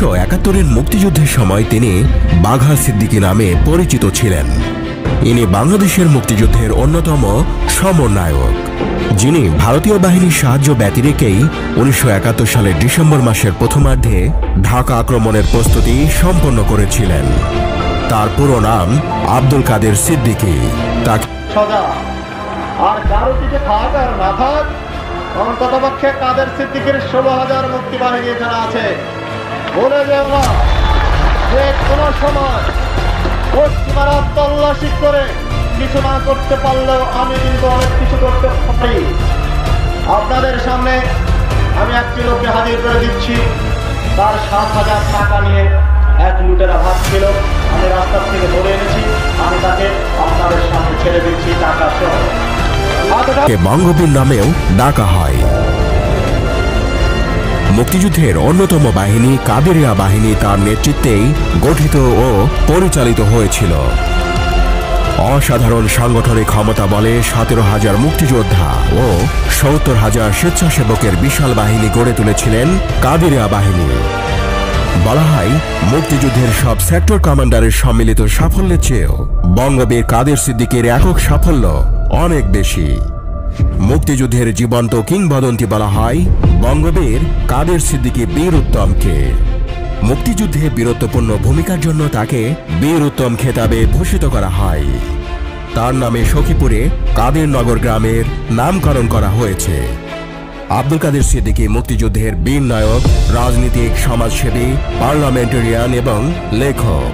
1971-এর মুক্তিযুদ্ধের সময় তিনি বাঘা সিদ্দিকী নামে পরিচিত ছিলেন। ইনি বাংলাদেশের মুক্তিযুদ্ধের অন্যতম সমন্বয়ক, যিনি ভারতীয় বাহিনীর সাহায্য ব্যতি রেখেই 1971 সালের ডিসেম্বর মাসের প্রথমার্ধে ঢাকা আক্রমণের প্রস্তুতি সম্পন্ন করেছিলেন। তার পুরো নাম আব্দুল কাদের সিদ্দিকী। তাকে আর কারো দিকে থাক আর না থাক, অন্ততপক্ষে কাদের সিদ্দিকীর 16,000 মুক্তি বাহিনী এখানে আছে। বলে যেও না যে কোনো সময় পশ্চিমারা তল্লাশি করে কিছু না করতে পারলেও আমি কিন্তু অনেক কিছু করতে পারি। আপনাদের সামনে আমি একটি লোককে হাজির করে দিচ্ছি। তার 7,000 টাকা নিয়ে এক লুটেরা ভাবছিল, আমি রাস্তা থেকে ধরে এনেছি, আমি তাকে আপনাদের সামনে ছেড়ে দিচ্ছি টাকা সহ। বঙ্গবীর নামেও ডাকা হয়। মুক্তিযুদ্ধের অন্যতম বাহিনী কাদেরিয়া বাহিনী তার নেতৃত্বেই গঠিত ও পরিচালিত হয়েছিল। অসাধারণ সাংগঠনিক ক্ষমতা বলে 17,000 মুক্তিযোদ্ধা ও 70,000 স্বেচ্ছাসেবকের বিশাল বাহিনী গড়ে তুলেছিলেন কাদেরিয়া বাহিনী। বলা হয় মুক্তিযুদ্ধের সব সেক্টর কমান্ডারের সম্মিলিত সাফল্যের চেয়েও বঙ্গবীর কাদের সিদ্দিকীর একক সাফল্য অনেক বেশি। মুক্তিযুদ্ধের জীবন্ত কিংবদন্তি বলা হয় বঙ্গবীর কাদের সিদ্দিকী বীর উত্তমকে। মুক্তিযুদ্ধে বীরত্বপূর্ণ ভূমিকার জন্য তাকে বীর উত্তম খেতাবে ভূষিত করা হয়। তার নামে সখীপুরে কাদেরনগর গ্রামের নামকরণ করা হয়েছে। আব্দুল কাদের সিদ্দিকী মুক্তিযুদ্ধের বীর নায়ক, রাজনীতিক, সমাজসেবী, পার্লামেন্টারিয়ান এবং লেখক।